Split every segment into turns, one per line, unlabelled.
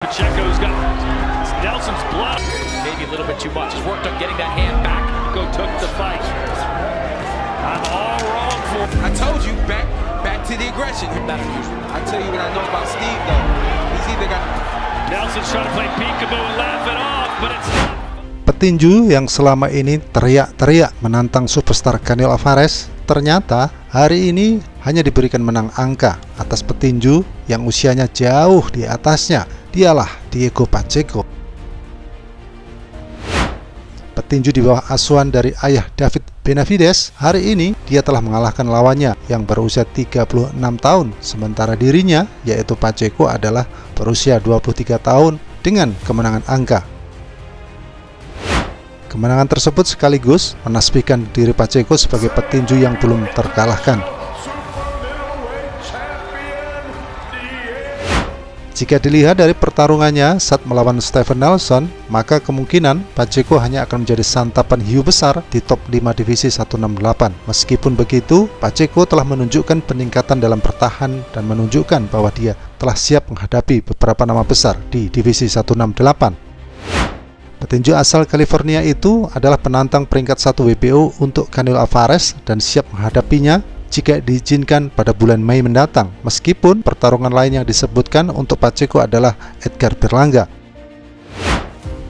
Pacheco's got Nelson's blood. Maybe a little bit too much. He's worked on getting that hand back. Go took the fight. I'm all wrong for.
I told you, back to the aggression. I tell you what I know about Steve though. He's either got.
Nelson's trying to play peekaboo and laugh it off, but it's not.
Petinju yang selama ini teriak-teriak menantang superstar Canelo Alvarez, ternyata hari ini hanya diberikan menang angka atas petinju yang usianya jauh di atasnya. Dialah Diego Pacheco. Petinju di bawah asuhan dari ayah David Benavidez, hari ini dia telah mengalahkan lawannya yang berusia 36 tahun, sementara dirinya, yaitu Pacheco, adalah berusia 23 tahun dengan kemenangan angka. Kemenangan tersebut sekaligus menasbihkan diri Pacheco sebagai petinju yang belum terkalahkan. Jika dilihat dari pertarungannya saat melawan Stephen Nelson, maka kemungkinan Pacheco hanya akan menjadi santapan hiu besar di top 5 divisi 168. Meskipun begitu, Pacheco telah menunjukkan peningkatan dalam bertahan dan menunjukkan bahwa dia telah siap menghadapi beberapa nama besar di divisi 168. Petinju asal California itu adalah penantang peringkat 1 WBO untuk Canelo Alvarez dan siap menghadapinya jika diizinkan pada bulan Mei mendatang. Meskipun pertarungan lain yang disebutkan untuk Pacheco adalah Edgar Berlanga.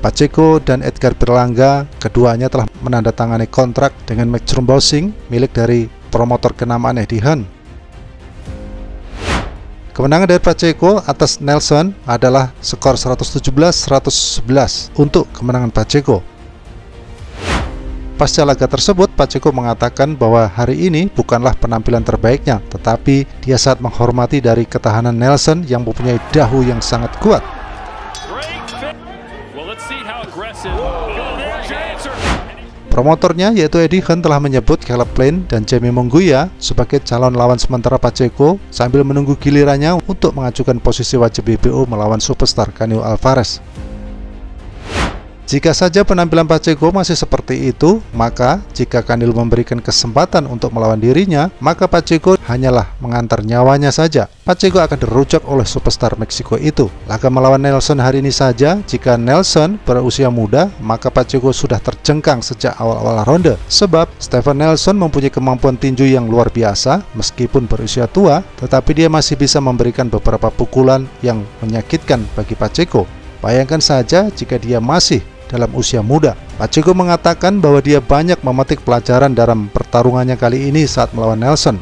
Pacheco dan Edgar Berlanga keduanya telah menandatangani kontrak dengan Matchroom Boxing milik dari promotor kenamaan Eddie Hearn. Kemenangan dari Pacheco atas Nelson adalah skor 117-111 untuk kemenangan Pacheco. Pasca laga tersebut, Pacheco mengatakan bahwa hari ini bukanlah penampilan terbaiknya, tetapi dia sangat menghormati dari ketahanan Nelson yang mempunyai dahu yang sangat kuat. Promotornya yaitu Eddie Hearn telah menyebut Caleb Plant dan Jamie Munguia sebagai calon lawan sementara Pacheco sambil menunggu gilirannya untuk mengajukan posisi wajib WBO melawan superstar Canelo Alvarez. Jika saja penampilan Pacheco masih seperti itu, maka jika Canelo memberikan kesempatan untuk melawan dirinya, maka Pacheco hanyalah mengantar nyawanya saja. Pacheco akan dirujak oleh superstar Meksiko itu. Laga melawan Nelson hari ini saja, jika Nelson berusia muda, maka Pacheco sudah terjengkang sejak awal-awal ronde. Sebab Stephen Nelson mempunyai kemampuan tinju yang luar biasa, meskipun berusia tua, tetapi dia masih bisa memberikan beberapa pukulan yang menyakitkan bagi Pacheco. Bayangkan saja jika dia masih dalam usia muda. Pacheco mengatakan bahwa dia banyak memetik pelajaran dalam pertarungannya kali ini saat melawan Nelson.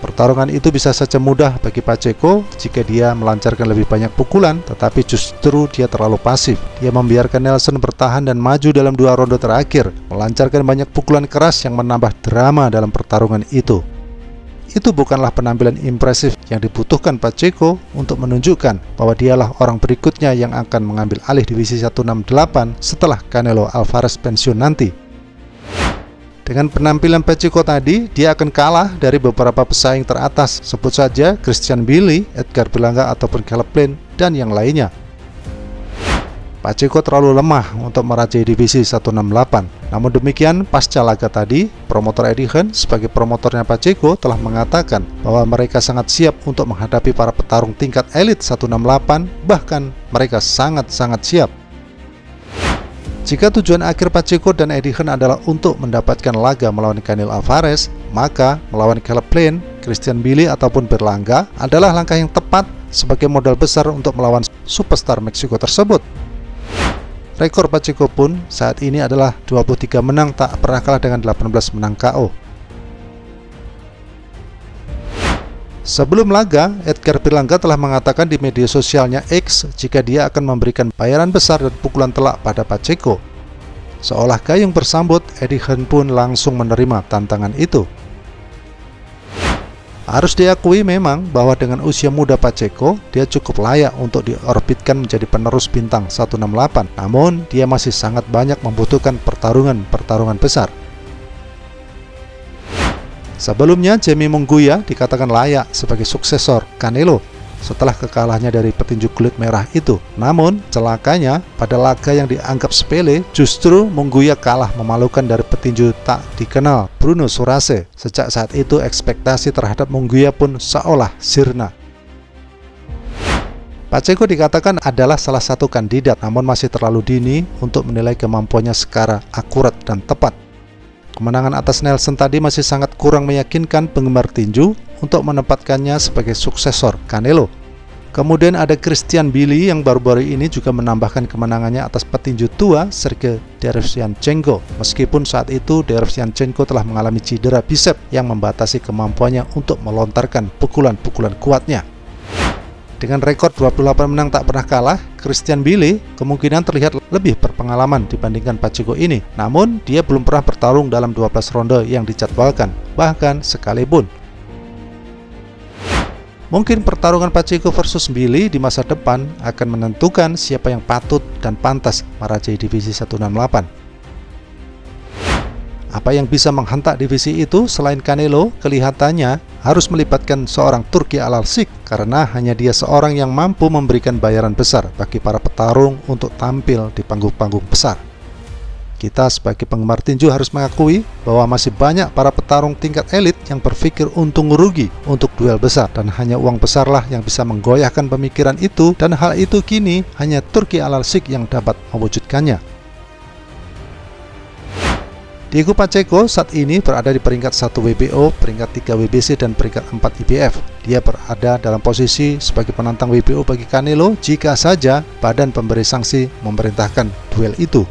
Pertarungan itu bisa saja mudah bagi Pacheco jika dia melancarkan lebih banyak pukulan, tetapi justru dia terlalu pasif. Dia membiarkan Nelson bertahan dan maju dalam 2 ronde terakhir, melancarkan banyak pukulan keras yang menambah drama dalam pertarungan itu. Itu bukanlah penampilan impresif yang dibutuhkan Pacheco untuk menunjukkan bahwa dialah orang berikutnya yang akan mengambil alih divisi 168 setelah Canelo Alvarez pensiun nanti. Dengan penampilan Pacheco tadi, dia akan kalah dari beberapa pesaing teratas, sebut saja Christian Billy, Edgar Berlanga ataupun Caleb Plant dan yang lainnya. Pacheco terlalu lemah untuk merajai divisi 168. Namun demikian, pasca laga tadi, promotor Eddie Hearn sebagai promotornya Pacheco telah mengatakan bahwa mereka sangat siap untuk menghadapi para petarung tingkat elit 168, bahkan mereka sangat-sangat siap. Jika tujuan akhir Pacheco dan Eddie Hearn adalah untuk mendapatkan laga melawan Canelo Alvarez, maka melawan Caleb Plant, Christian Billy ataupun Berlanga adalah langkah yang tepat sebagai modal besar untuk melawan superstar Meksiko tersebut. Rekor Pacheco pun saat ini adalah 23 menang tak pernah kalah dengan 18 menang KO. Sebelum laga, Edgar Berlanga telah mengatakan di media sosialnya X jika dia akan memberikan bayaran besar dan pukulan telak pada Pacheco. Seolah gayung bersambut, Eddie Hearn pun langsung menerima tantangan itu. Harus diakui memang bahwa dengan usia muda Pacheco, dia cukup layak untuk diorbitkan menjadi penerus bintang 168. Namun, dia masih sangat banyak membutuhkan pertarungan besar. Sebelumnya, Jamie Munguia dikatakan layak sebagai suksesor Canelo setelah kekalahannya dari petinju kulit merah itu. Namun, celakanya pada laga yang dianggap sepele, justru Munguia kalah memalukan dari petinju tak dikenal Bruno Surace. Sejak saat itu, ekspektasi terhadap Munguia pun seolah sirna. Pacheco dikatakan adalah salah satu kandidat, namun masih terlalu dini untuk menilai kemampuannya secara akurat dan tepat. Kemenangan atas Nelson tadi masih sangat kurang meyakinkan penggemar tinju untuk menempatkannya sebagai suksesor Canelo. Kemudian ada Christian Billy yang baru-baru ini juga menambahkan kemenangannya atas petinju tua Sergey Derevyanchenko. Meskipun saat itu Derevyanchenko telah mengalami cedera bisep yang membatasi kemampuannya untuk melontarkan pukulan-pukulan kuatnya. Dengan rekor 28 menang tak pernah kalah, Christian Billy kemungkinan terlihat lebih berpengalaman dibandingkan Pacheco ini. Namun, dia belum pernah bertarung dalam 12 ronde yang dijadwalkan, bahkan sekalipun. Mungkin pertarungan Pacheco versus Billy di masa depan akan menentukan siapa yang patut dan pantas merajai divisi 168. Apa yang bisa menghentak divisi itu selain Canelo kelihatannya harus melibatkan seorang Turki Al-Alsik, karena hanya dia seorang yang mampu memberikan bayaran besar bagi para petarung untuk tampil di panggung-panggung besar. Kita sebagai penggemar tinju harus mengakui bahwa masih banyak para petarung tingkat elit yang berpikir untung rugi untuk duel besar, dan hanya uang besarlah yang bisa menggoyahkan pemikiran itu, dan hal itu kini hanya Turki Al-Alsik yang dapat mewujudkannya. Diego Pacheco saat ini berada di peringkat 1 WBO, peringkat 3 WBC, dan peringkat 4 IBF. Dia berada dalam posisi sebagai penantang WBO bagi Canelo jika saja badan pemberi sanksi memerintahkan duel itu.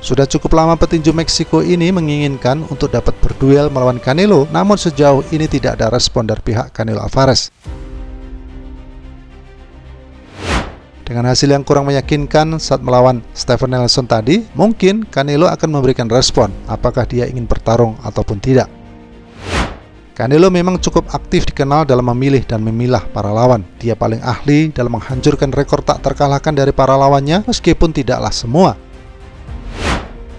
Sudah cukup lama petinju Meksiko ini menginginkan untuk dapat berduel melawan Canelo, namun sejauh ini tidak ada respon dari pihak Canelo Alvarez. Dengan hasil yang kurang meyakinkan saat melawan Stephen Nelson tadi, mungkin Canelo akan memberikan respon apakah dia ingin bertarung ataupun tidak. Canelo memang cukup aktif dikenal dalam memilih dan memilah para lawan. Dia paling ahli dalam menghancurkan rekor tak terkalahkan dari para lawannya, meskipun tidaklah semua.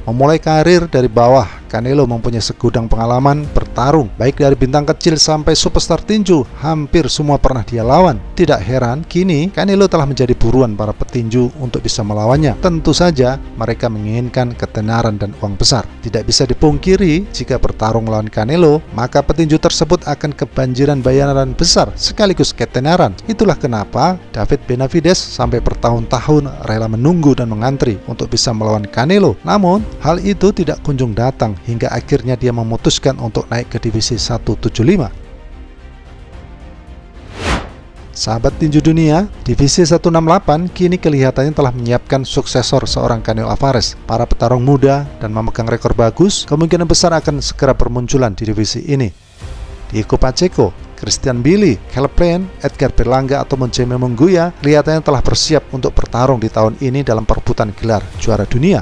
Memulai karir dari bawah, Canelo mempunyai segudang pengalaman bertarung, baik dari bintang kecil sampai superstar tinju. Hampir semua pernah dia lawan. Tidak heran, kini Canelo telah menjadi buruan para petinju untuk bisa melawannya. Tentu saja, mereka menginginkan ketenaran dan uang besar. Tidak bisa dipungkiri, jika bertarung melawan Canelo, maka petinju tersebut akan kebanjiran bayaran besar sekaligus ketenaran. Itulah kenapa David Benavidez sampai bertahun-tahun rela menunggu dan mengantri untuk bisa melawan Canelo. Namun, hal itu tidak kunjung datang hingga akhirnya dia memutuskan untuk naik ke divisi 175. Sahabat tinju dunia, divisi 168 kini kelihatannya telah menyiapkan suksesor seorang Canelo Alvarez. Para petarung muda dan memegang rekor bagus kemungkinan besar akan segera bermunculan di divisi ini. Diego Pacheco, Christian Billy, Caleb Plant, Edgar Berlanga atau Jaime Munguia kelihatannya telah bersiap untuk bertarung di tahun ini dalam perebutan gelar juara dunia.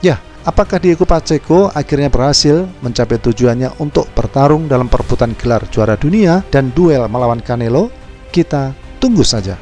Ya, apakah Diego Pacheco akhirnya berhasil mencapai tujuannya untuk bertarung dalam perebutan gelar juara dunia dan duel melawan Canelo? Kita tunggu saja.